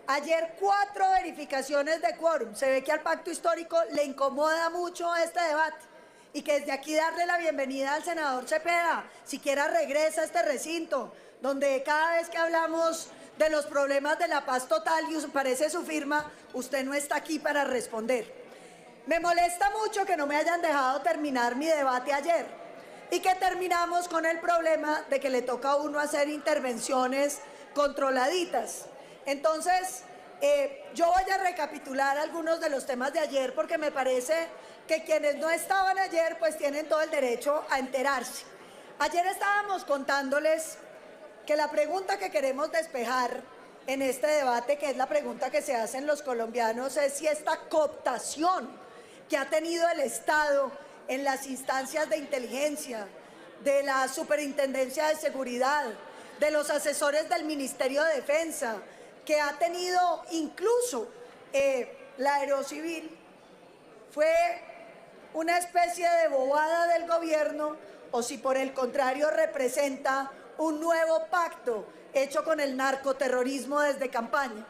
Ayer 4 verificaciones de quórum. Se ve que al pacto histórico le incomoda mucho este debate y que desde aquí darle la bienvenida al senador Cepeda. Siquiera regresa a este recinto, donde cada vez que hablamos de los problemas de la paz total y parece su firma, usted no está aquí para responder. Me molesta mucho que no me hayan dejado terminar mi debate ayer y que terminamos con el problema de que le toca a uno hacer intervenciones controladitas. Entonces, yo voy a recapitular algunos de los temas de ayer porque me parece que quienes no estaban ayer pues tienen todo el derecho a enterarse. Ayer estábamos contándoles que la pregunta que queremos despejar en este debate, que es la pregunta que se hacen los colombianos, es si esta cooptación que ha tenido el Estado en las instancias de inteligencia, de la Superintendencia de Seguridad, de los asesores del Ministerio de Defensa, que ha tenido incluso la Aerocivil, fue una especie de bobada del gobierno o si por el contrario representa un nuevo pacto hecho con el narcoterrorismo desde campaña.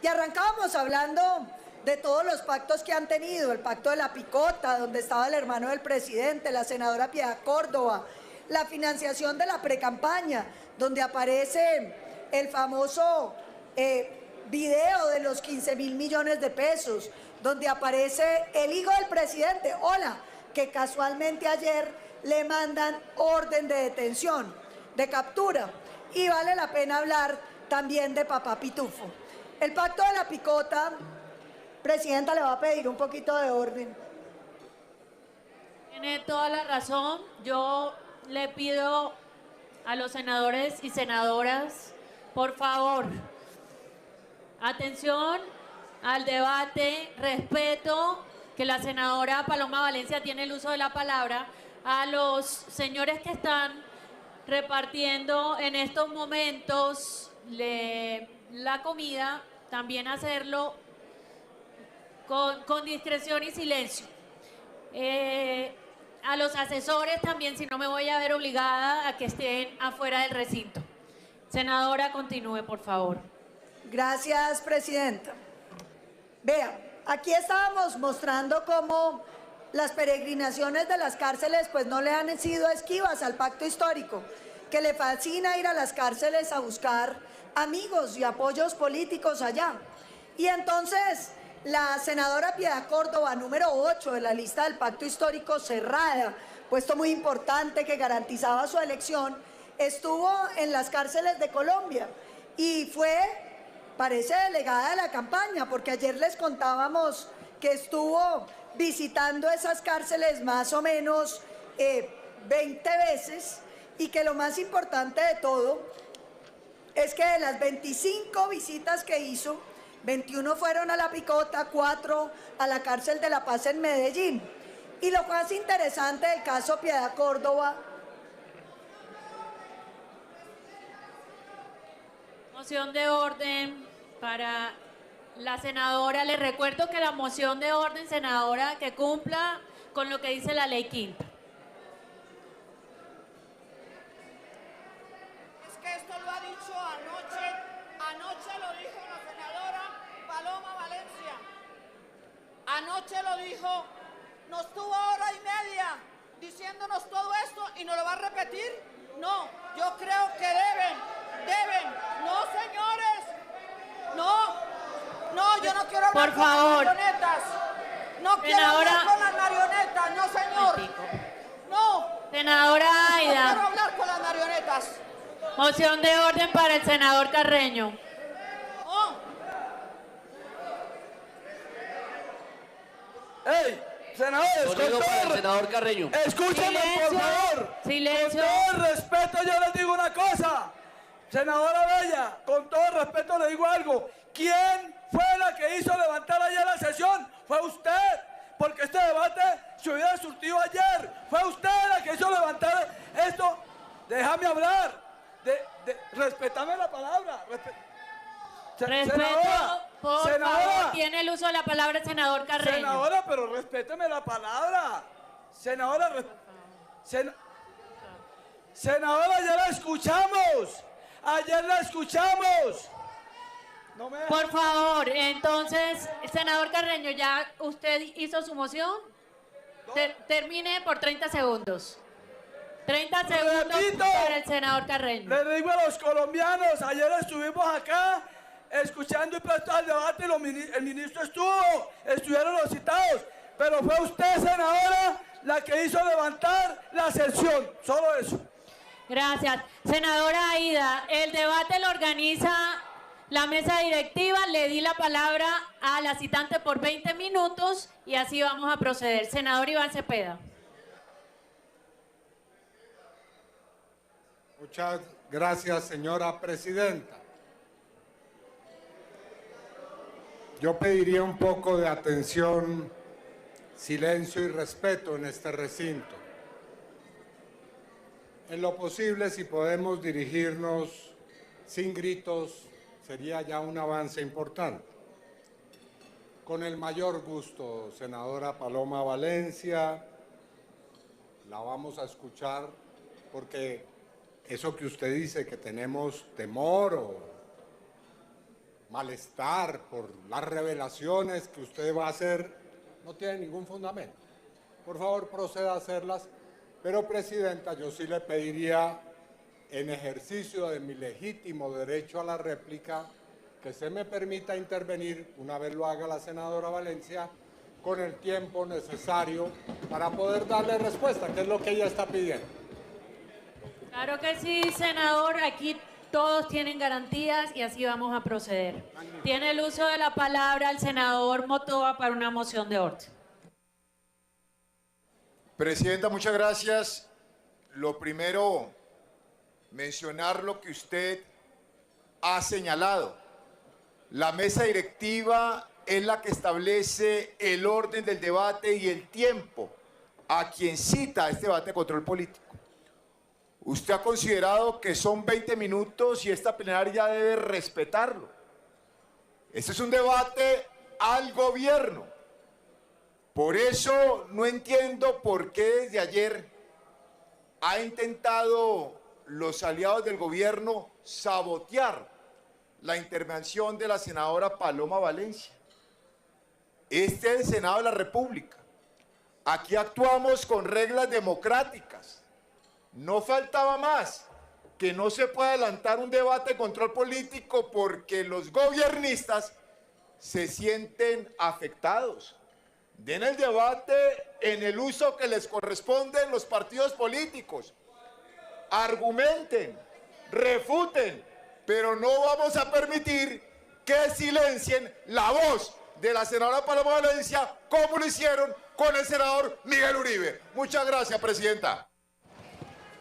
Y arrancábamos hablando de todos los pactos que han tenido, el pacto de la picota, donde estaba el hermano del presidente, la senadora Piedad Córdoba, la financiación de la precampaña, donde aparece el famoso video de los 15.000 millones de pesos, donde aparece el hijo del presidente, hola, que casualmente ayer le mandan orden de detención, de captura, y vale la pena hablar también de Papá Pitufo. El pacto de la picota, presidenta, le va a pedir un poquito de orden. Tiene toda la razón. Yo le pido a los senadores y senadoras, por favor, atención al debate, respeto, que la senadora Paloma Valencia tiene el uso de la palabra, a los señores que están repartiendo en estos momentos la comida, también hacerlo con discreción y silencio. A los asesores también, si no me voy a ver obligada a que estén afuera del recinto. Senadora, continúe, por favor. Gracias, presidenta. Vea, aquí estábamos mostrando cómo las peregrinaciones de las cárceles pues no le han sido esquivas al pacto histórico, que le fascina ir a las cárceles a buscar amigos y apoyos políticos allá. Y entonces la senadora Piedad Córdoba, número 8 de la lista del pacto histórico cerrada, puesto muy importante que garantizaba su elección, estuvo en las cárceles de Colombia y fue, parece, delegada de la campaña, porque ayer les contábamos que estuvo visitando esas cárceles más o menos 20 veces y que lo más importante de todo es que de las 25 visitas que hizo, 21 fueron a la picota, 4 a la cárcel de La Paz en Medellín. Y lo más interesante del caso Piedad Córdoba. Moción de orden para la senadora. Le recuerdo que la moción de orden, senadora, que cumpla con lo que dice la ley quinta. Es que esto lo ha dicho anoche lo dijo la senadora Paloma Valencia. Anoche lo dijo, nos tuvo hora y media diciéndonos todo esto y nos lo va a repetir. No, yo creo que deben, no señores, no, yo no quiero hablar por favor, con las marionetas, no quiero hablar con las marionetas, no señor, no, senadora Aida, no quiero hablar con las marionetas. Moción de orden para el senador Carreño. ¡Ey! Senadores, Sonido para el senador Carreño. Escúchame, por favor. Silencio. Con todo el respeto yo les digo una cosa. Senadora Bella, con todo el respeto le digo algo. ¿Quién fue la que hizo levantar ayer la sesión? Fue usted. Porque este debate se hubiera surtido ayer. Fue usted la que hizo levantar esto. Déjame hablar. Respétame la palabra. Respeto, por senadora, favor, tiene el uso de la palabra el senador Carreño. Senadora, pero respéteme la palabra. Senadora, senadora, ya la escuchamos. Ayer la escuchamos. No me Por favor, entonces, senador Carreño, ¿ya usted hizo su moción? Termine por 30 segundos. 30 segundos Repito. para el senador Carreño. Le digo a los colombianos, ayer estuvimos acá escuchando y prestando el debate, el ministro estuvieron los citados, pero fue usted, senadora, la que hizo levantar la sesión, solo eso. Gracias. Senadora Aida, el debate lo organiza la mesa directiva. Le di la palabra a la citante por 20 minutos y así vamos a proceder. Senador Iván Cepeda. Muchas gracias, señora presidenta. Yo pediría un poco de atención, silencio y respeto en este recinto. En lo posible, si podemos dirigirnos sin gritos, sería ya un avance importante. Con el mayor gusto, senadora Paloma Valencia, la vamos a escuchar porque eso que usted dice que tenemos temor o malestar por las revelaciones que usted va a hacer, no tiene ningún fundamento. Por favor, proceda a hacerlas. Pero, presidenta, yo sí le pediría, en ejercicio de mi legítimo derecho a la réplica, que se me permita intervenir, una vez lo haga la senadora Valencia, con el tiempo necesario para poder darle respuesta, que es lo que ella está pidiendo. Claro que sí, senador. Aquí todos tienen garantías y así vamos a proceder. Magnífico. Tiene el uso de la palabra el senador Motova para una moción de orden. Presidenta, muchas gracias. Lo primero, mencionar lo que usted ha señalado. La mesa directiva es la que establece el orden del debate y el tiempo a quien cita este debate de control político. Usted ha considerado que son 20 minutos y esta plenaria debe respetarlo. Este es un debate al gobierno. Por eso no entiendo por qué desde ayer ha intentado los aliados del gobierno sabotear la intervención de la senadora Paloma Valencia. Este es el Senado de la República. Aquí actuamos con reglas democráticas. No faltaba más que no se pueda adelantar un debate de control político porque los gobiernistas se sienten afectados. Den el debate en el uso que les corresponde en los partidos políticos. Argumenten, refuten, pero no vamos a permitir que silencien la voz de la senadora Paloma Valencia como lo hicieron con el senador Miguel Uribe. Muchas gracias, presidenta.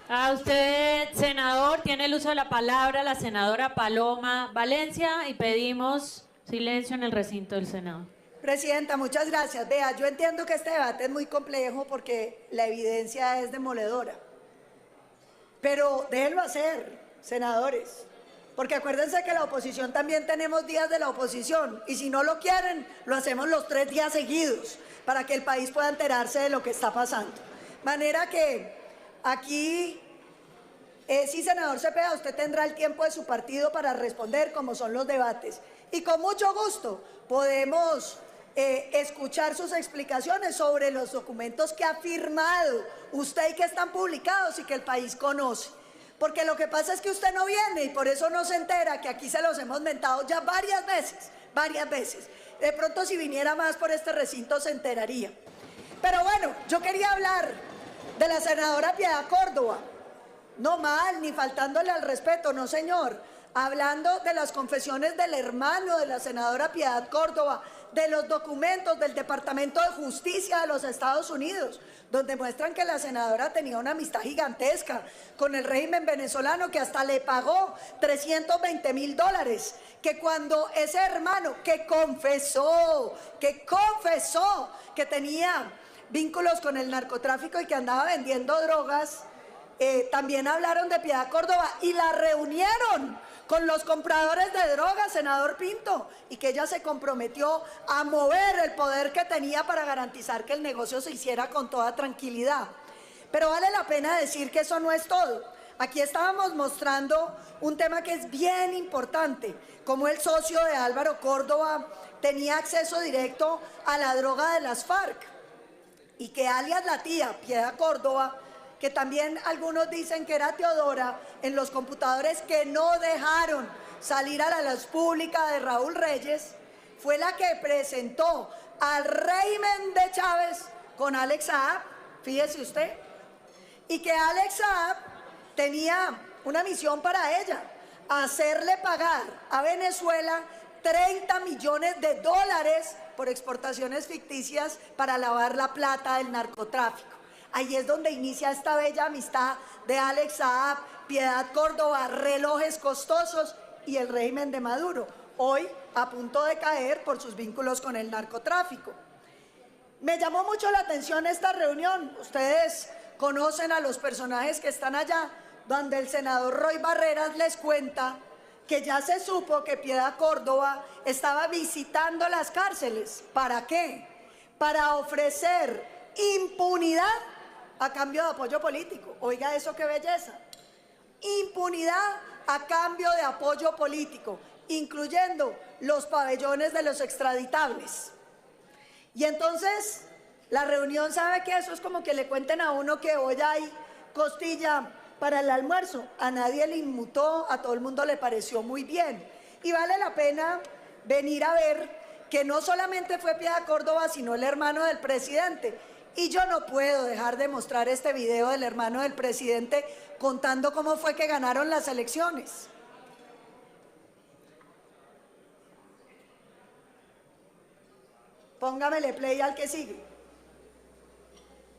A usted, senador, tiene el uso de la palabra la senadora Paloma Valencia y pedimos silencio en el recinto del Senado. Presidenta, muchas gracias. Vea, yo entiendo que este debate es muy complejo porque la evidencia es demoledora. Pero déjenlo hacer, senadores. Porque acuérdense que la oposición también tenemos días de la oposición. Y si no lo quieren, lo hacemos los 3 días seguidos para que el país pueda enterarse de lo que está pasando. Manera que aquí, sí, senador Cepeda, usted tendrá el tiempo de su partido para responder como son los debates. Y con mucho gusto podemos escuchar sus explicaciones sobre los documentos que ha firmado usted y que están publicados y que el país conoce. Porque lo que pasa es que usted no viene y por eso no se entera que aquí se los hemos mentado ya varias veces. De pronto si viniera más por este recinto se enteraría. Pero bueno, yo quería hablar de la senadora Piedad Córdoba. No mal, ni faltándole al respeto, no señor. Hablando de las confesiones del hermano de la senadora Piedad Córdoba, de los documentos del Departamento de Justicia de los Estados Unidos, donde muestran que la senadora tenía una amistad gigantesca con el régimen venezolano que hasta le pagó $320,000, que cuando ese hermano que confesó que tenía vínculos con el narcotráfico y que andaba vendiendo drogas, también hablaron de Piedad Córdoba y la reunieron con los compradores de drogas, senador Pinto, y que ella se comprometió a mover el poder que tenía para garantizar que el negocio se hiciera con toda tranquilidad. Pero vale la pena decir que eso no es todo. Aquí estábamos mostrando un tema que es bien importante, como el socio de Álvaro Córdoba tenía acceso directo a la droga de las FARC y que alias la tía, Piedad Córdoba, que también algunos dicen que era Teodora, en los computadores que no dejaron salir a la luz pública de Raúl Reyes, fue la que presentó al régimen de Chávez con Alex Saab, fíjese usted, y que Alex Saab tenía una misión para ella, hacerle pagar a Venezuela 30 millones de dólares por exportaciones ficticias para lavar la plata del narcotráfico. Ahí es donde inicia esta bella amistad de Alex Saab, Piedad Córdoba, relojes costosos y el régimen de Maduro, hoy a punto de caer por sus vínculos con el narcotráfico. Me llamó mucho la atención esta reunión. Ustedes conocen a los personajes que están allá, donde el senador Roy Barreras les cuenta que ya se supo que Piedad Córdoba estaba visitando las cárceles. ¿Para qué? Para ofrecer impunidad a cambio de apoyo político. Oiga eso, qué belleza. Impunidad a cambio de apoyo político, incluyendo los pabellones de los extraditables. Y entonces, la reunión, ¿sabe qué? Eso es como que le cuenten a uno que hoy hay costilla para el almuerzo. A nadie le inmutó, a todo el mundo le pareció muy bien. Y vale la pena venir a ver que no solamente fue Piedad Córdoba, sino el hermano del presidente. Y yo no puedo dejar de mostrar este video del hermano del presidente contando cómo fue que ganaron las elecciones. Póngamele play al que sigue.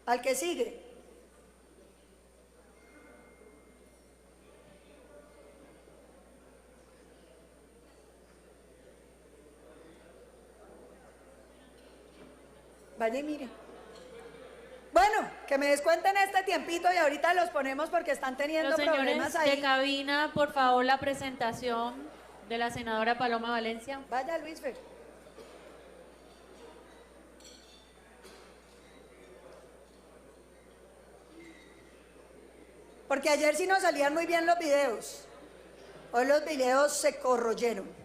Al que sigue. Vaya y mira. Bueno, que me descuenten este tiempito y ahorita los ponemos porque están teniendo problemas ahí. De cabina, por favor, la presentación de la senadora Paloma Valencia. Vaya, Luis Fer. Porque ayer sí nos salían muy bien los videos. Hoy los videos se corroyeron.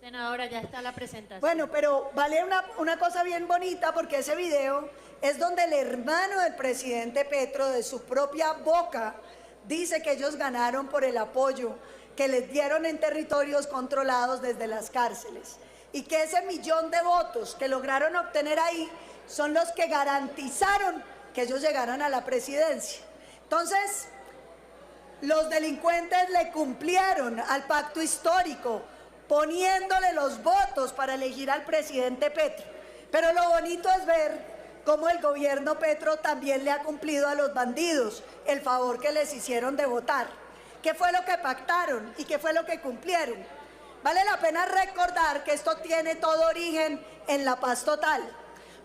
Senadora, ya está la presentación. Bueno, pero vale una cosa bien bonita porque ese video es donde el hermano del presidente Petro, de su propia boca, dice que ellos ganaron por el apoyo que les dieron en territorios controlados desde las cárceles. Y que ese 1 millón de votos que lograron obtener ahí son los que garantizaron que ellos llegaran a la presidencia. Entonces, los delincuentes le cumplieron al pacto histórico, poniéndole los votos para elegir al presidente Petro. Pero lo bonito es ver cómo el gobierno Petro también le ha cumplido a los bandidos el favor que les hicieron de votar. ¿Qué fue lo que pactaron y qué fue lo que cumplieron? Vale la pena recordar que esto tiene todo origen en la paz total,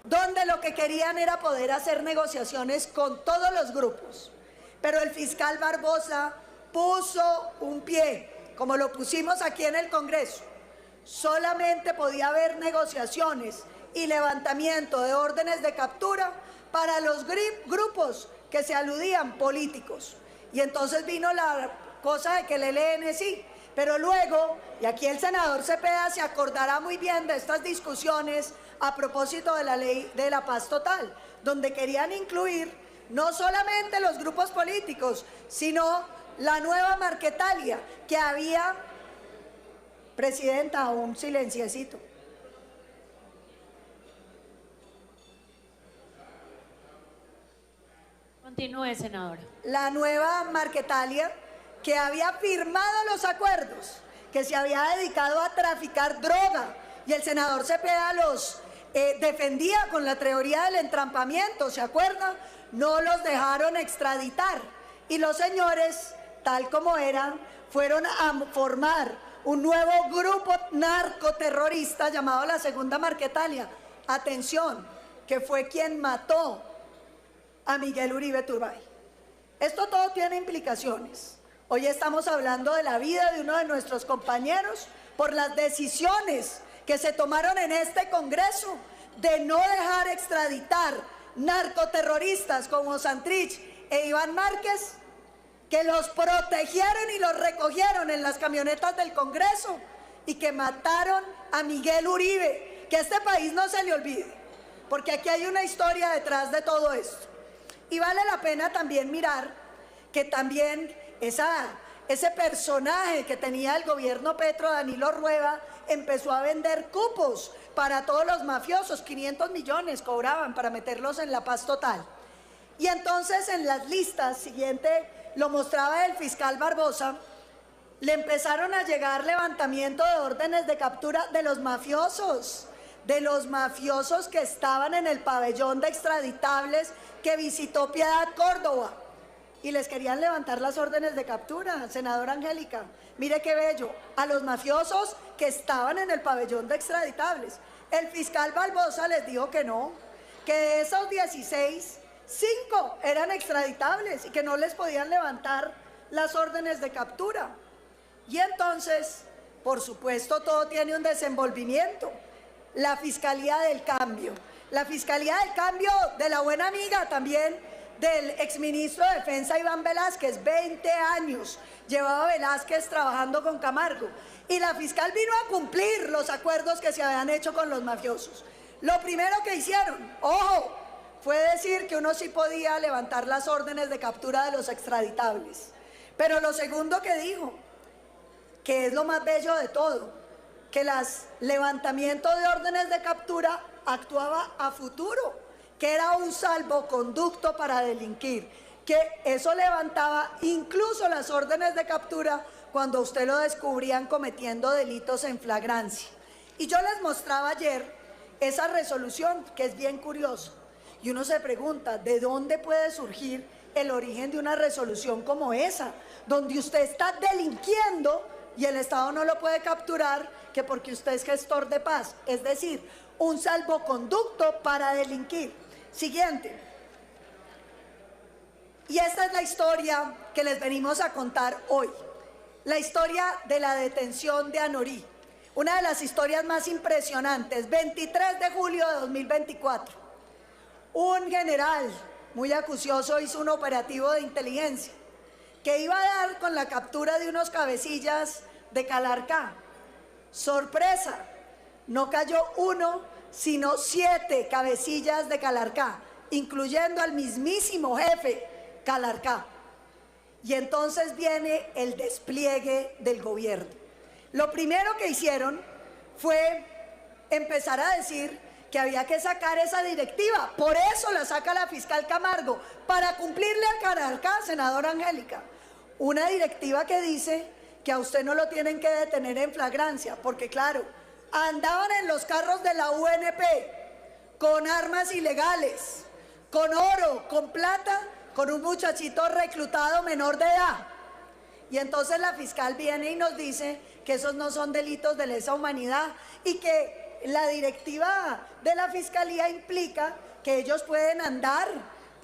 donde lo que querían era poder hacer negociaciones con todos los grupos. Pero el fiscal Barbosa puso un pie, como lo pusimos aquí en el Congreso. Solamente podía haber negociaciones y levantamiento de órdenes de captura para los grupos que se aludían políticos. Y entonces vino la cosa de que el ELN sí, pero luego, y aquí el senador Cepeda se acordará muy bien de estas discusiones a propósito de la ley de la paz total, donde querían incluir no solamente los grupos políticos, sino la nueva Marquetalia, que había, presidenta, un silenciecito. Continúe, senadora. La nueva Marquetalia, que había firmado los acuerdos, que se había dedicado a traficar droga, y el senador Cepeda los defendía con la teoría del entrampamiento, ¿se acuerdan? No los dejaron extraditar, y los señores, tal como eran, fueron a formar un nuevo grupo narcoterrorista llamado la Segunda Marquetalia. Atención, que fue quien mató a Miguel Uribe Turbay. Esto todo tiene implicaciones. Hoy estamos hablando de la vida de uno de nuestros compañeros por las decisiones que se tomaron en este Congreso de no dejar extraditar narcoterroristas como Santrich e Iván Márquez que los protegieron y los recogieron en las camionetas del Congreso y que mataron a Miguel Uribe. Que a este país no se le olvide, porque aquí hay una historia detrás de todo esto. Y vale la pena también mirar que también ese personaje que tenía el gobierno Petro, Danilo Rueda, empezó a vender cupos para todos los mafiosos. 500 millones cobraban para meterlos en la paz total. Y entonces en las listas, siguiente, lo mostraba el fiscal Barbosa, le empezaron a llegar levantamiento de órdenes de captura de los mafiosos que estaban en el pabellón de extraditables que visitó Piedad Córdoba. Y les querían levantar las órdenes de captura, senadora Angélica. Mire qué bello, a los mafiosos que estaban en el pabellón de extraditables. El fiscal Barbosa les dijo que no, que de esos 16, 5 eran extraditables y que no les podían levantar las órdenes de captura. Y entonces, por supuesto, todo tiene un desenvolvimiento. La Fiscalía del Cambio. La Fiscalía del Cambio de la buena amiga también del exministro de Defensa Iván Velázquez, 20 años llevaba Velázquez trabajando con Camargo, y la fiscal vino a cumplir los acuerdos que se habían hecho con los mafiosos. Lo primero que hicieron, ojo, fue decir que uno sí podía levantar las órdenes de captura de los extraditables, pero lo segundo que dijo, que es lo más bello de todo, que el levantamiento de órdenes de captura actuaba a futuro, que era un salvoconducto para delinquir, que eso levantaba incluso las órdenes de captura cuando usted lo descubrían cometiendo delitos en flagrancia. Y yo les mostraba ayer esa resolución, que es bien curioso, y uno se pregunta, ¿de dónde puede surgir el origen de una resolución como esa, donde usted está delinquiendo y el Estado no lo puede capturar, que porque usted es gestor de paz? Es decir, un salvoconducto para delinquir. Siguiente. Y esta es la historia que les venimos a contar hoy. La historia de la detención de Anorí. Una de las historias más impresionantes. 23 de julio de 2024. Un general muy acucioso hizo un operativo de inteligencia que iba a dar con la captura de unos cabecillas de Calarcá. Sorpresa, no cayó uno, sino 7 cabecillas de Calarcá, incluyendo al mismísimo jefe Calarcá. Y entonces viene el despliegue del gobierno. Lo primero que hicieron fue empezar a decir que había que sacar esa directiva. Por eso la saca la fiscal Camargo, para cumplirle a Calarcá, senadora Angélica. Una directiva que dice que a usted no lo tienen que detener en flagrancia, porque claro, andaban en los carros de la UNP con armas ilegales, con oro, con plata, con un muchachito reclutado menor de edad. Y entonces la fiscal viene y nos dice que esos no son delitos de lesa humanidad y que la directiva de la fiscalía implica que ellos pueden andar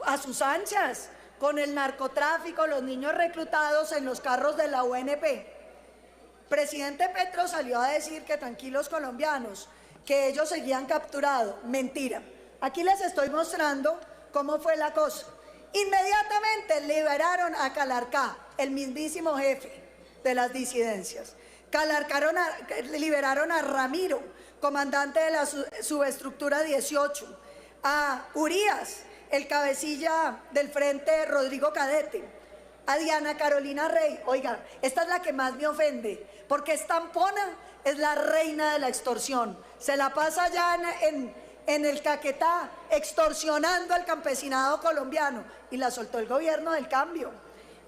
a sus anchas con el narcotráfico, los niños reclutados en los carros de la UNP. Presidente Petro salió a decir que tranquilos colombianos, que ellos seguían capturados. Mentira. Aquí les estoy mostrando cómo fue la cosa. Inmediatamente liberaron a Calarcá, el mismísimo jefe de las disidencias. Liberaron a Ramiro, comandante de la subestructura 18, a Urias, el cabecilla del frente Rodrigo Cadete, a Diana Carolina Rey. Oiga, esta es la que más me ofende, porque estampona es la reina de la extorsión. Se la pasa ya en el Caquetá extorsionando al campesinado colombiano, y la soltó el gobierno del cambio.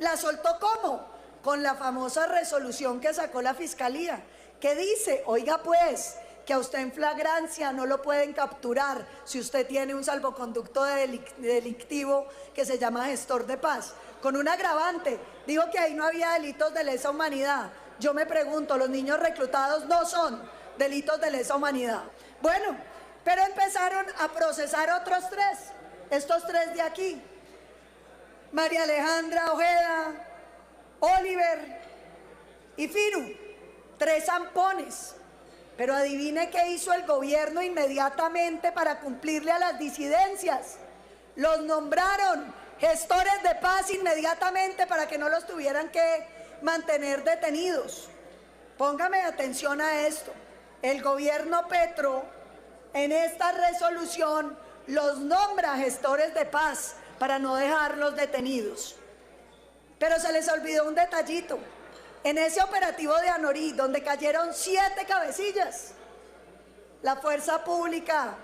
¿La soltó cómo? Con la famosa resolución que sacó la fiscalía, que dice, oiga pues, que a usted en flagrancia no lo pueden capturar si usted tiene un salvoconducto delictivo que se llama gestor de paz. Con un agravante, dijo que ahí no había delitos de lesa humanidad. Yo me pregunto, los niños reclutados no son delitos de lesa humanidad. Bueno, pero empezaron a procesar otros 3, estos 3 de aquí. María Alejandra Ojeda, Oliver y Firu, 3 zampones. Pero adivine qué hizo el gobierno inmediatamente para cumplirle a las disidencias. Los nombraron gestores de paz inmediatamente para que no los tuvieran que mantener detenidos. Póngame atención a esto. El gobierno Petro en esta resolución los nombra gestores de paz para no dejarlos detenidos. Pero se les olvidó un detallito. En ese operativo de Anorí, donde cayeron 7 cabecillas, la fuerza pública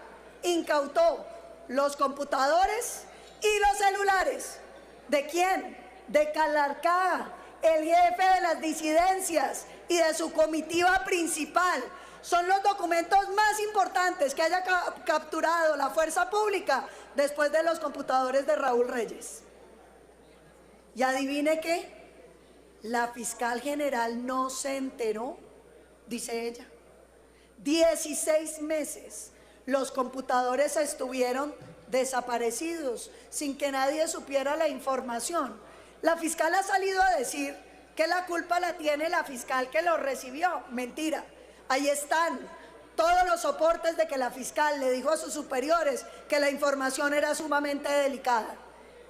incautó los computadores y los celulares. ¿De quién? De Calarcá, el jefe de las disidencias y de su comitiva principal. Son los documentos más importantes que haya capturado la fuerza pública después de los computadores de Raúl Reyes. Y adivine qué, la fiscal general no se enteró, dice ella. 16 meses los computadores estuvieron desaparecidos sin que nadie supiera la información. La fiscal ha salido a decir que la culpa la tiene la fiscal que lo recibió. Mentira. Ahí están todos los soportes de que la fiscal le dijo a sus superiores que la información era sumamente delicada.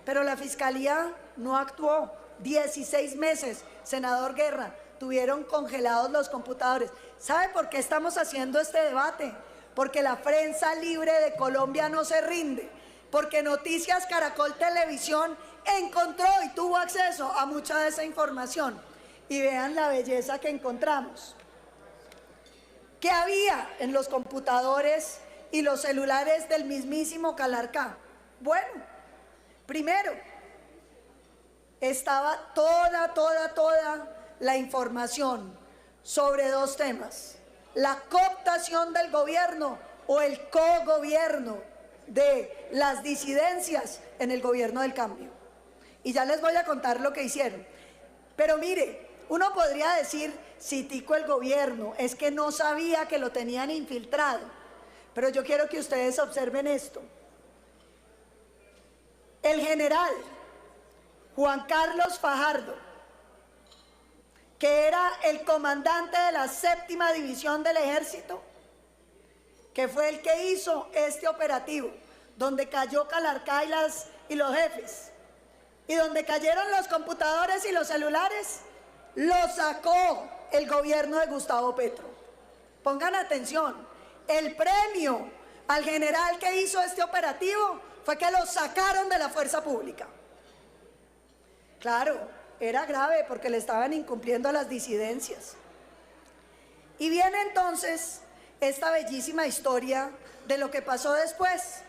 Pero la fiscalía no actuó. 16 meses, senador Guerra, tuvieron congelados los computadores. ¿Sabe por qué estamos haciendo este debate? Porque la prensa libre de Colombia no se rinde. Porque Noticias Caracol Televisión encontró y tuvo acceso a mucha de esa información. Y vean la belleza que encontramos. ¿Qué había en los computadores y los celulares del mismísimo Calarcá? Bueno, primero, estaba toda la información sobre 2 temas. La cooptación del gobierno o el cogobierno de las disidencias en el gobierno del cambio. Y ya les voy a contar lo que hicieron. Pero mire, uno podría decir, si tico el gobierno, es que no sabía que lo tenían infiltrado. Pero yo quiero que ustedes observen esto. El general Juan Carlos Fajardo, que era el comandante de la 7ª División del Ejército, que fue el que hizo este operativo, donde cayó Calarcá y los jefes, y donde cayeron los computadores y los celulares, lo sacó el gobierno de Gustavo Petro. Pongan atención, el premio al general que hizo este operativo fue que lo sacaron de la fuerza pública. Claro, era grave porque le estaban incumpliendo a las disidencias. Y viene entonces esta bellísima historia de lo que pasó después.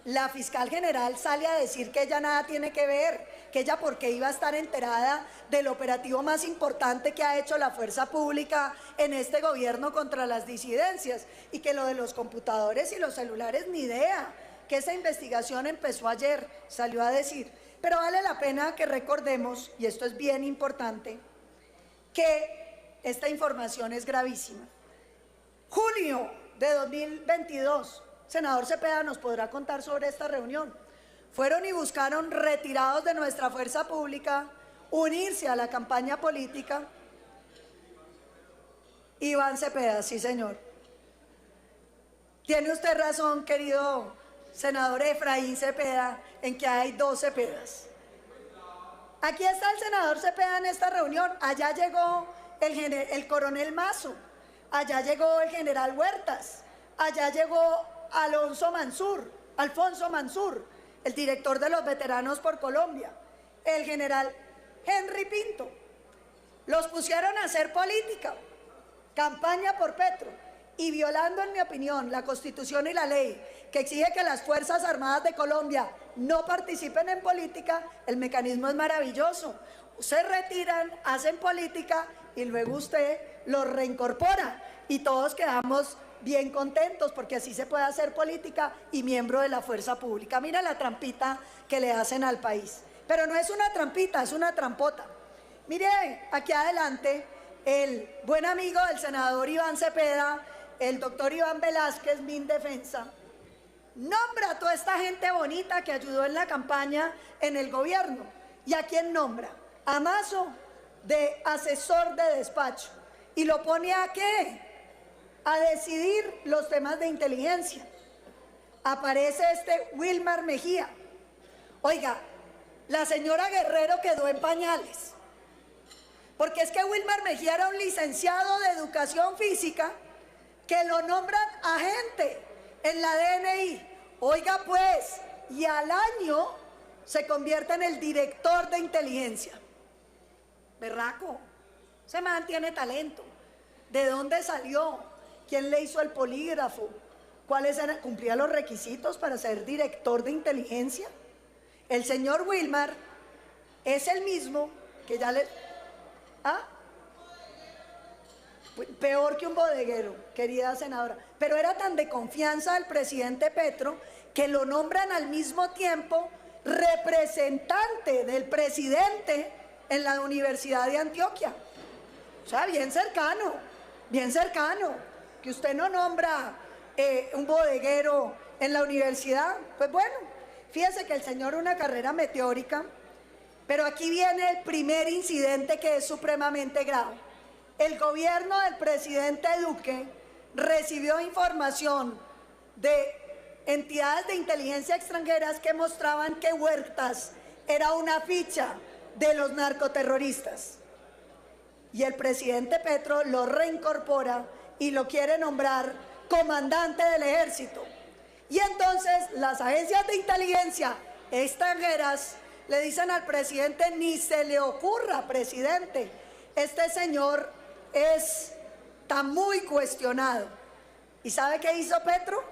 La fiscal general sale a decir que ella nada tiene que ver, que ella porque iba a estar enterada del operativo más importante que ha hecho la fuerza pública en este gobierno contra las disidencias, y que lo de los computadores y los celulares ni idea, que esa investigación empezó ayer, salió a decir. Pero vale la pena que recordemos, y esto es bien importante, que esta información es gravísima. Julio de 2022, senador Cepeda nos podrá contar sobre esta reunión. Fueron y buscaron retirados de nuestra fuerza pública unirse a la campaña política. Iván Cepeda, sí señor. Tiene usted razón, querido senador Efraín Cepeda, en que hay 2 Cepedas. Aquí está el senador Cepeda en esta reunión. Allá llegó el coronel Mazo, allá llegó el general Huertas, allá llegó Alfonso Mansur, el director de los veteranos por Colombia, el general Henry Pinto. Los pusieron a hacer política, campaña por Petro, y violando, en mi opinión, la Constitución y la ley que exige que las Fuerzas Armadas de Colombia no participen en política. El mecanismo es maravilloso. Se retiran, hacen política y luego usted los reincorpora y todos quedamos bien contentos porque así se puede hacer política y miembro de la fuerza pública. Mira la trampita que le hacen al país. Pero no es una trampita, es una trampota. Mire, aquí adelante, el buen amigo del senador Iván Cepeda, el doctor Iván Velázquez, Mindefensa, nombra a toda esta gente bonita que ayudó en la campaña en el gobierno. ¿Y a quién nombra? A Mazo, de asesor de despacho. ¿Y lo pone a qué? A decidir los temas de inteligencia. Aparece este Wilmar Mejía. Oiga, la señora Guerrero quedó en pañales. Porque es que Wilmar Mejía era un licenciado de educación física que lo nombran agente en la DNI. Oiga pues, y al año se convierte en el director de inteligencia. Berraco, ese man tiene talento. ¿De dónde salió? ¿Quién le hizo el polígrafo? ¿Cuáles eran? ¿Cumplía los requisitos para ser director de inteligencia? El señor Wilmar es el mismo que ya le... ¿Ah? Peor que un bodeguero, querida senadora. Pero era tan de confianza del presidente Petro que lo nombran al mismo tiempo representante del presidente en la Universidad de Antioquia. O sea, bien cercano, que usted no nombra un bodeguero en la universidad. Pues bueno, fíjese que el señor una carrera meteórica, pero aquí viene el primer incidente que es supremamente grave. El gobierno del presidente Duque recibió información de entidades de inteligencia extranjeras que mostraban que Huertas era una ficha de los narcoterroristas. Y el presidente Petro lo reincorpora y lo quiere nombrar comandante del ejército. Y entonces las agencias de inteligencia extranjeras le dicen al presidente: ni se le ocurra, presidente, este señor está muy cuestionado. ¿Y sabe qué hizo Petro?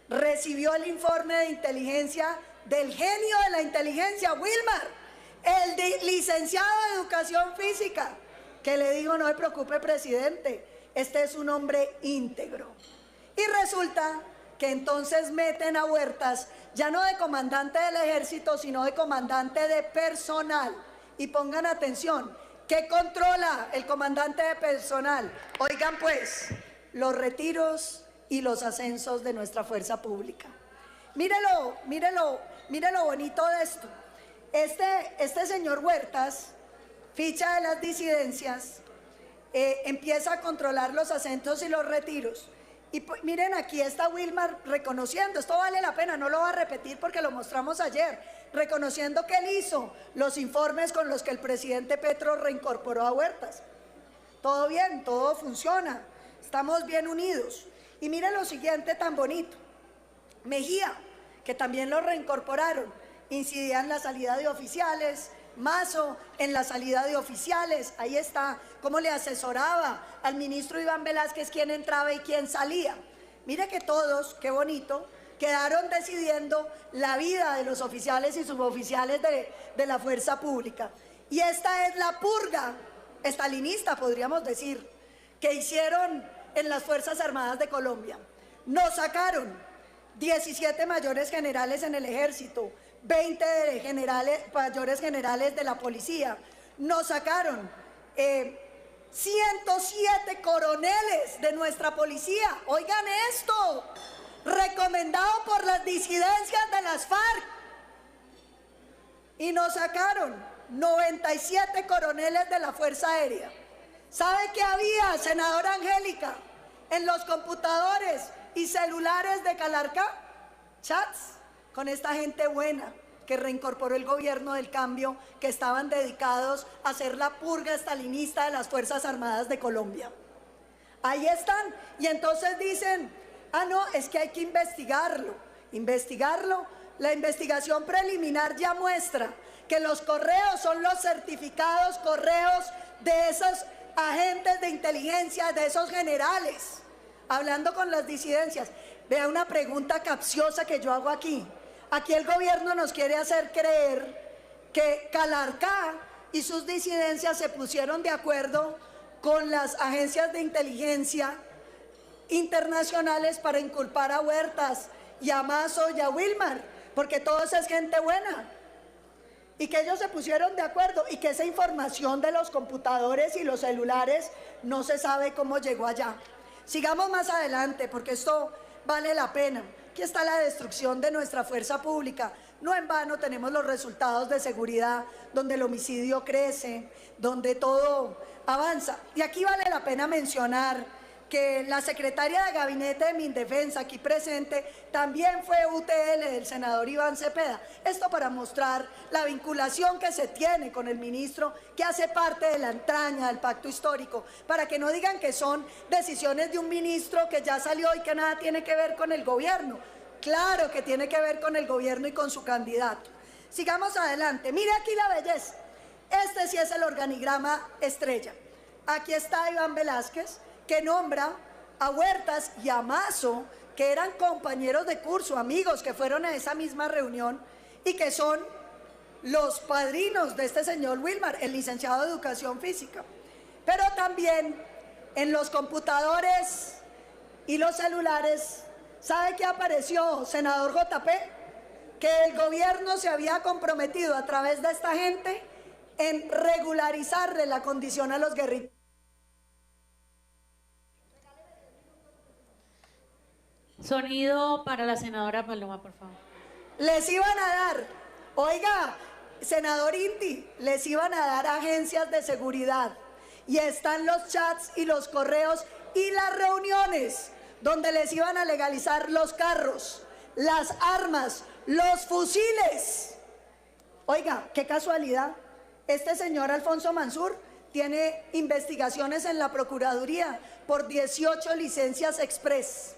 Recibió el informe de inteligencia del genio de la inteligencia, Wilmar, el licenciado de educación física, que le dijo: no se preocupe, presidente, este es un hombre íntegro. Y resulta que entonces meten a Huertas ya no de comandante del ejército, sino de comandante de personal. Y pongan atención, ¿qué controla el comandante de personal? Oigan pues, los retiros y los ascensos de nuestra fuerza pública. Mírelo bonito de esto. Este señor Huertas, ficha de las disidencias, empieza a controlar los ascensos y los retiros. Y miren, aquí está Wilmar reconociendo, esto vale la pena, no lo voy a repetir porque lo mostramos ayer, reconociendo que él hizo los informes con los que el presidente Petro reincorporó a Huertas. Todo bien, todo funciona, estamos bien unidos. Y miren lo siguiente tan bonito. Mejía, que también lo reincorporaron, incidía en la salida de oficiales. Mazo en la salida de oficiales, ahí está cómo le asesoraba al ministro Iván Velázquez quién entraba y quién salía. Mire que todos, qué bonito, quedaron decidiendo la vida de los oficiales y suboficiales de la fuerza pública. Y esta es la purga estalinista, podríamos decir, que hicieron en las Fuerzas Armadas de Colombia. Nos sacaron 17 mayores generales en el ejército, 20 mayores generales de la policía. Nos sacaron 107 coroneles de nuestra policía. Oigan esto, recomendado por las disidencias de las FARC. Y nos sacaron 97 coroneles de la Fuerza Aérea. ¿Sabe qué había, senadora Angélica, en los computadores y celulares de Calarcá? Chats con esta gente buena que reincorporó el gobierno del cambio, que estaban dedicados a hacer la purga estalinista de las Fuerzas Armadas de Colombia. Ahí están. Y entonces dicen: ah, no, es que hay que investigarlo. La investigación preliminar ya muestra que los correos son los certificados correos de esos agentes de inteligencia, de esos generales, hablando con las disidencias. Vea una pregunta capciosa que yo hago aquí. Aquí el gobierno nos quiere hacer creer que Calarcá y sus disidencias se pusieron de acuerdo con las agencias de inteligencia internacionales para inculpar a Huertas y a Mazo y a Wilmar, porque todos es gente buena. Y que ellos se pusieron de acuerdo y que esa información de los computadores y los celulares no se sabe cómo llegó allá. Sigamos más adelante porque esto vale la pena. Aquí está la destrucción de nuestra fuerza pública. No en vano tenemos los resultados de seguridad, donde el homicidio crece, donde todo avanza. Y aquí vale la pena mencionar que la secretaria de gabinete de Mindefensa, aquí presente, también fue UTL del senador Iván Cepeda. Esto para mostrar la vinculación que se tiene con el ministro, que hace parte de la entraña del pacto histórico, para que no digan que son decisiones de un ministro que ya salió y que nada tiene que ver con el gobierno. Claro que tiene que ver con el gobierno y con su candidato. Sigamos adelante. Mire aquí la belleza. Este sí es el organigrama estrella. Aquí está Iván Velázquez, que nombra a Huertas y a Mazo, que eran compañeros de curso, amigos que fueron a esa misma reunión y que son los padrinos de este señor Wilmar, el licenciado de Educación Física. Pero también en los computadores y los celulares, ¿sabe qué apareció, senador JP? Que el gobierno se había comprometido a través de esta gente en regularizarle la condición a los guerrilleros. Sonido para la senadora Paloma, por favor. Les iban a dar, oiga, senador Inti, les iban a dar agencias de seguridad. Y están los chats y los correos y las reuniones donde les iban a legalizar los carros, las armas, los fusiles. Oiga, qué casualidad. Este señor Alfonso Mansur tiene investigaciones en la Procuraduría por 18 licencias express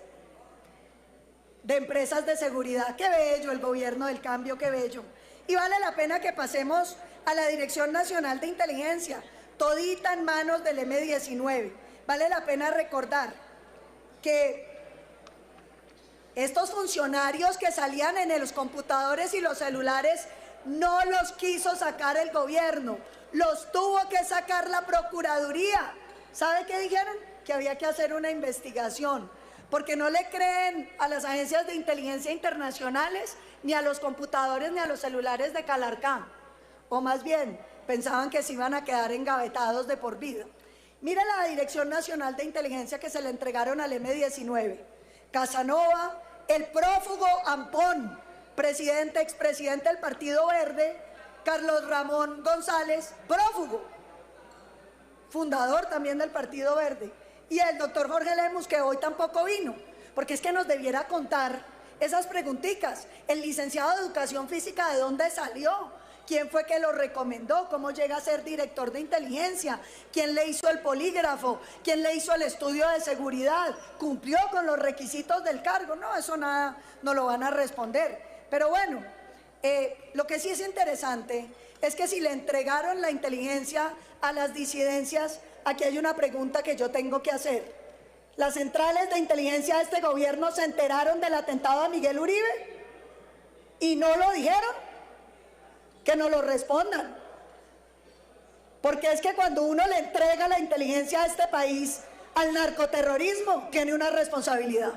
de empresas de seguridad. Qué bello el gobierno del cambio, qué bello. Y vale la pena que pasemos a la Dirección Nacional de Inteligencia, todita en manos del M-19. Vale la pena recordar que estos funcionarios que salían en los computadores y los celulares no los quiso sacar el gobierno, los tuvo que sacar la Procuraduría. ¿Sabe qué dijeron? Que había que hacer una investigación, porque no le creen a las agencias de inteligencia internacionales, ni a los computadores, ni a los celulares de Calarcá. O más bien, pensaban que se iban a quedar engavetados de por vida. Mira la Dirección Nacional de Inteligencia que se le entregaron al M-19. Casanova, el prófugo Ampón, presidente, expresidente del Partido Verde, Carlos Ramón González, prófugo, fundador también del Partido Verde, y el doctor Jorge Lemus, que hoy tampoco vino, porque es que nos debiera contar esas preguntitas. El licenciado de Educación Física, ¿de dónde salió? ¿Quién fue que lo recomendó? ¿Cómo llega a ser director de inteligencia? ¿Quién le hizo el polígrafo? ¿Quién le hizo el estudio de seguridad? ¿Cumplió con los requisitos del cargo? No, eso nada, no lo van a responder. Pero bueno, lo que sí es interesante es que si le entregaron la inteligencia a las disidencias, aquí hay una pregunta que yo tengo que hacer. ¿Las centrales de inteligencia de este gobierno se enteraron del atentado a Miguel Uribe? ¿Y no lo dijeron? Que nos lo respondan. Porque es que cuando uno le entrega la inteligencia a este país, al narcoterrorismo, tiene una responsabilidad.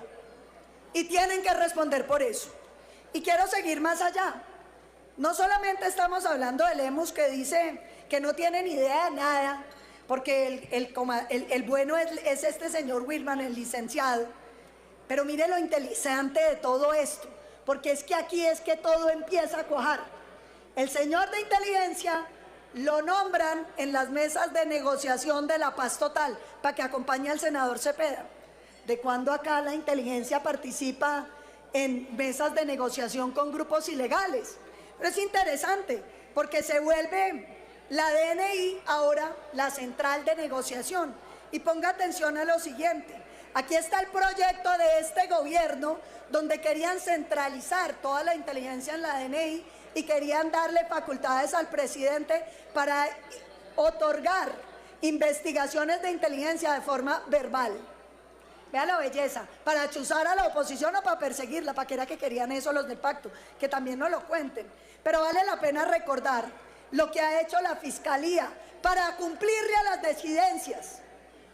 Y tienen que responder por eso. Y quiero seguir más allá. No solamente estamos hablando de Lemus, que dice que no tiene ni idea de nada, porque el bueno es este señor Wilman, el licenciado. Pero mire lo interesante de todo esto, porque es que aquí es que todo empieza a cuajar. El señor de inteligencia lo nombran en las mesas de negociación de la paz total para que acompañe al senador Cepeda. ¿De cuándo acá la inteligencia participa en mesas de negociación con grupos ilegales? Pero es interesante porque se vuelve la DNI ahora la central de negociación. Y ponga atención a lo siguiente. Aquí está el proyecto de este gobierno donde querían centralizar toda la inteligencia en la DNI y querían darle facultades al presidente para otorgar investigaciones de inteligencia de forma verbal. Vea la belleza, para chuzar a la oposición o para perseguirla, para que era que querían eso los del pacto, que también nos lo cuenten. Pero vale la pena recordar lo que ha hecho la Fiscalía para cumplirle a las disidencias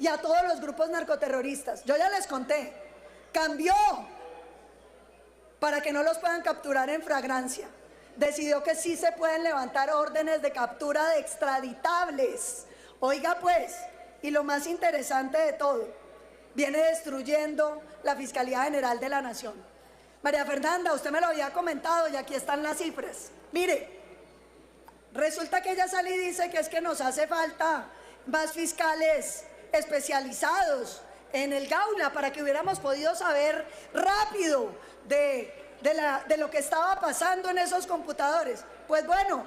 y a todos los grupos narcoterroristas. Yo ya les conté, cambió para que no los puedan capturar en flagrancia. Decidió que sí se pueden levantar órdenes de captura de extraditables. Oiga pues, y lo más interesante de todo, viene destruyendo la Fiscalía General de la Nación. María Fernanda, usted me lo había comentado y aquí están las cifras. Mire, resulta que ella sale y dice que es que nos hace falta más fiscales especializados en el Gaula para que hubiéramos podido saber rápido de lo que estaba pasando en esos computadores. Pues bueno,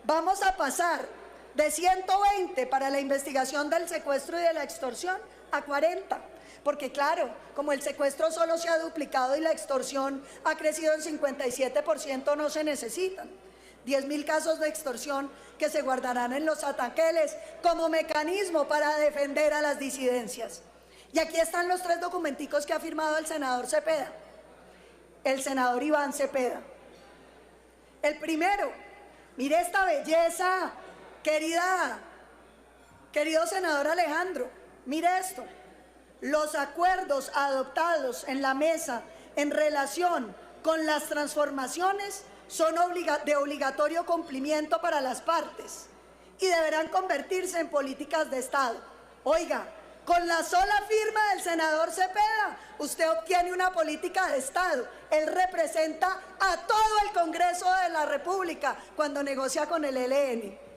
vamos a pasar de 120 para la investigación del secuestro y de la extorsión a 40. Porque claro, como el secuestro solo se ha duplicado y la extorsión ha crecido en 57%, no se necesitan 10.000 casos de extorsión que se guardarán en los ataqueles como mecanismo para defender a las disidencias. Y aquí están los 3 documenticos que ha firmado el senador Cepeda, el senador Iván Cepeda. El primero, mire esta belleza, querido senador Alejandro, mire esto. Los acuerdos adoptados en la mesa en relación con las transformaciones son de obligatorio cumplimiento para las partes y deberán convertirse en políticas de Estado. Oiga, con la sola firma del senador Cepeda, usted obtiene una política de Estado. Él representa a todo el Congreso de la República cuando negocia con el ELN.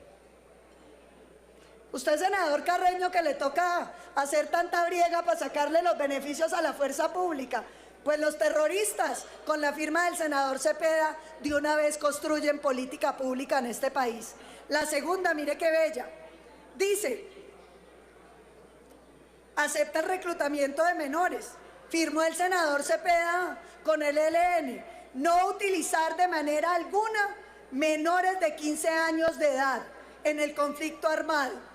Usted, senador Carreño, que le toca hacer tanta briega para sacarle los beneficios a la fuerza pública, pues los terroristas, con la firma del senador Cepeda, de una vez construyen política pública en este país. La segunda, mire qué bella, dice, acepta el reclutamiento de menores. Firmó el senador Cepeda con el ELN, no utilizar de manera alguna menores de 15 años de edad en el conflicto armado,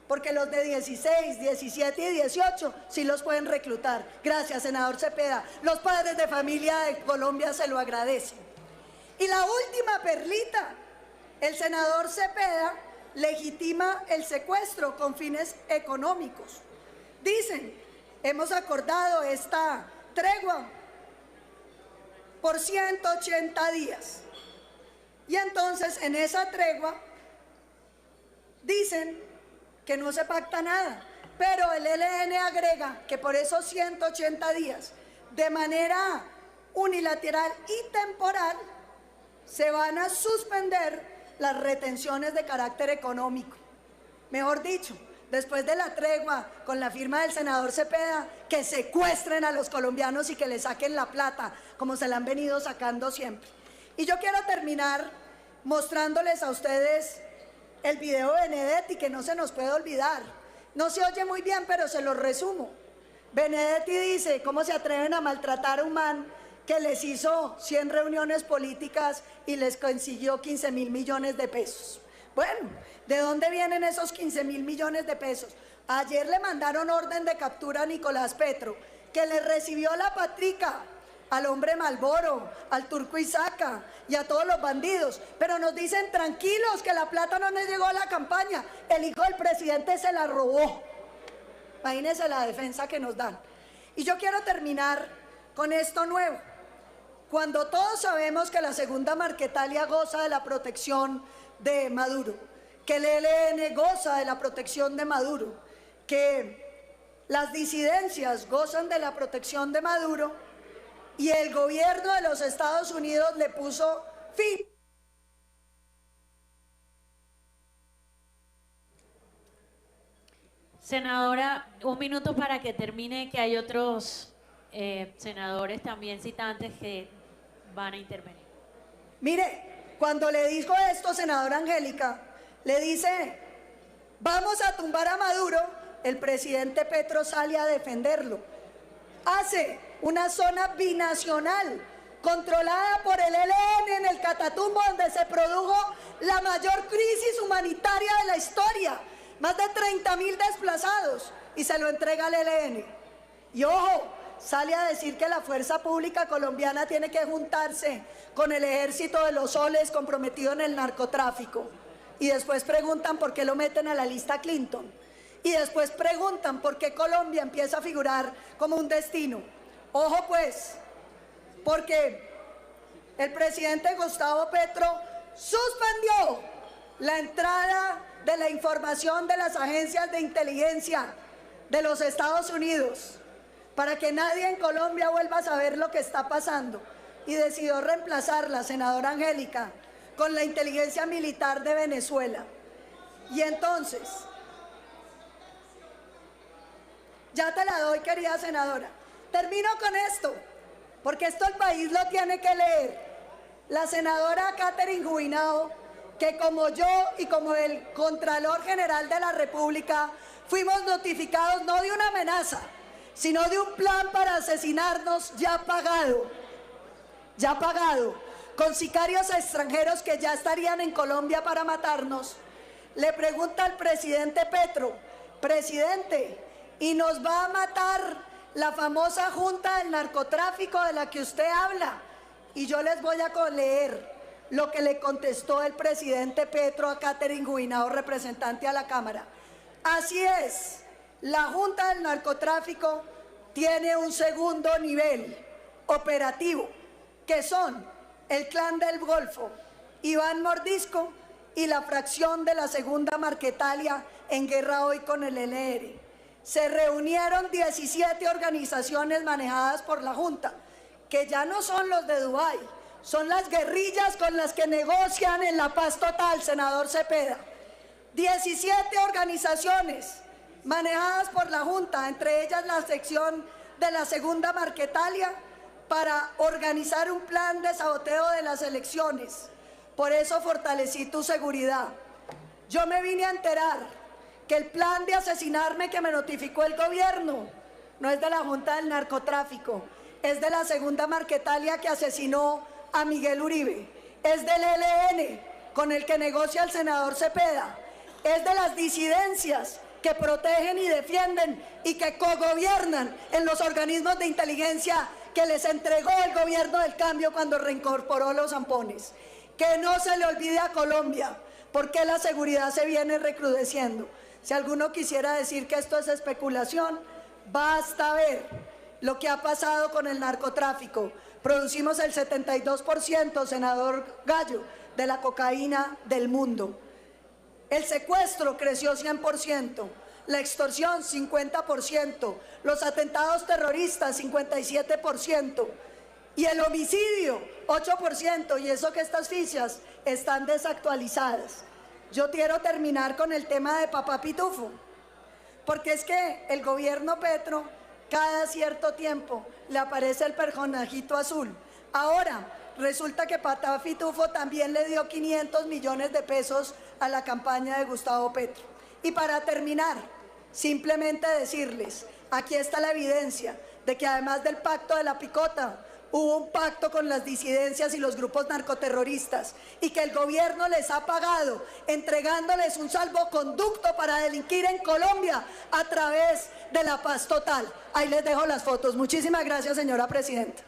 porque los de 16, 17 y 18 sí los pueden reclutar. Gracias, senador Cepeda. Los padres de familia de Colombia se lo agradecen. Y la última perlita, el senador Cepeda legitima el secuestro con fines económicos. Dicen, hemos acordado esta tregua por 180 días. Y entonces en esa tregua dicen que no se pacta nada, pero el ELN agrega que por esos 180 días, de manera unilateral y temporal, se van a suspender las retenciones de carácter económico. Mejor dicho, después de la tregua con la firma del senador Cepeda, que secuestren a los colombianos y que le saquen la plata, como se la han venido sacando siempre. Y yo quiero terminar mostrándoles a ustedes el video de Benedetti, que no se nos puede olvidar. No se oye muy bien, pero se lo resumo. Benedetti dice, ¿cómo se atreven a maltratar a un man que les hizo 100 reuniones políticas y les consiguió 15.000 millones de pesos? Bueno, ¿de dónde vienen esos 15.000 millones de pesos? Ayer le mandaron orden de captura a Nicolás Petro, que le recibió la patrica al hombre Malboro, al Turco Isaca y a todos los bandidos, pero nos dicen tranquilos que la plata no les llegó a la campaña, el hijo del presidente se la robó. Imagínense la defensa que nos dan. Y yo quiero terminar con esto nuevo. Cuando todos sabemos que la segunda Marquetalia goza de la protección de Maduro, que el ELN goza de la protección de Maduro, que las disidencias gozan de la protección de Maduro, y el gobierno de los Estados Unidos le puso fin. Senadora, un minuto para que termine, que hay otros senadores también citantes que van a intervenir. Mire, cuando le dijo esto, senadora Angélica, le dice, vamos a tumbar a Maduro, el presidente Petro sale a defenderlo. Hace una zona binacional controlada por el ELN en el Catatumbo, donde se produjo la mayor crisis humanitaria de la historia, más de 30.000 desplazados, y se lo entrega al ELN. Y ojo, sale a decir que la fuerza pública colombiana tiene que juntarse con el ejército de los soles comprometido en el narcotráfico. Y después preguntan por qué lo meten a la lista Clinton. Y después preguntan por qué Colombia empieza a figurar como un destino. Ojo pues, porque el presidente Gustavo Petro suspendió la entrada de la información de las agencias de inteligencia de los Estados Unidos para que nadie en Colombia vuelva a saber lo que está pasando, y decidió reemplazarla, senadora Angélica, con la inteligencia militar de Venezuela. Y entonces Ya te la doy, querida senadora. Termino con esto, porque esto el país lo tiene que leer. La senadora Catherine Jubinao, que como yo y como el Contralor General de la República fuimos notificados no de una amenaza, sino de un plan para asesinarnos ya pagado, con sicarios extranjeros que ya estarían en Colombia para matarnos, le pregunta al presidente Petro: presidente, ¿y nos va a matar la famosa Junta del Narcotráfico de la que usted habla? Y yo les voy a leer lo que le contestó el presidente Petro a Catherine Jubinao, representante a la Cámara. Así es, la Junta del Narcotráfico tiene un segundo nivel operativo, que son el Clan del Golfo, Iván Mordisco y la fracción de la Segunda Marquetalia en guerra hoy con el ELN. Se reunieron 17 organizaciones manejadas por la Junta, que ya no son los de Dubái, son las guerrillas con las que negocian en la paz total, senador Cepeda. 17 organizaciones manejadas por la Junta, entre ellas la sección de la Segunda Marquetalia, para organizar un plan de saboteo de las elecciones. Por eso fortalecí tu seguridad. Yo me vine a enterar que el plan de asesinarme que me notificó el gobierno no es de la Junta del Narcotráfico, es de la Segunda Marquetalia que asesinó a Miguel Uribe, es del ELN con el que negocia el senador Cepeda, es de las disidencias que protegen y defienden y que cogobiernan en los organismos de inteligencia que les entregó el gobierno del cambio cuando reincorporó los zampones. Que no se le olvide a Colombia, porque la seguridad se viene recrudeciendo. Si alguno quisiera decir que esto es especulación, basta ver lo que ha pasado con el narcotráfico. Producimos el 72%, senador Gallo, de la cocaína del mundo. El secuestro creció 100%, la extorsión 50%, los atentados terroristas 57% y el homicidio 8%, y eso que estas fichas están desactualizadas. Yo quiero terminar con el tema de Papá Pitufo, porque es que el gobierno Petro cada cierto tiempo le aparece el personajito azul. Ahora resulta que Papá Pitufo también le dio 500 millones de pesos a la campaña de Gustavo Petro. Y para terminar, simplemente decirles, aquí está la evidencia de que además del pacto de la picota, hubo un pacto con las disidencias y los grupos narcoterroristas y que el gobierno les ha pagado entregándoles un salvoconducto para delinquir en Colombia a través de la paz total. Ahí les dejo las fotos. Muchísimas gracias, señora presidenta.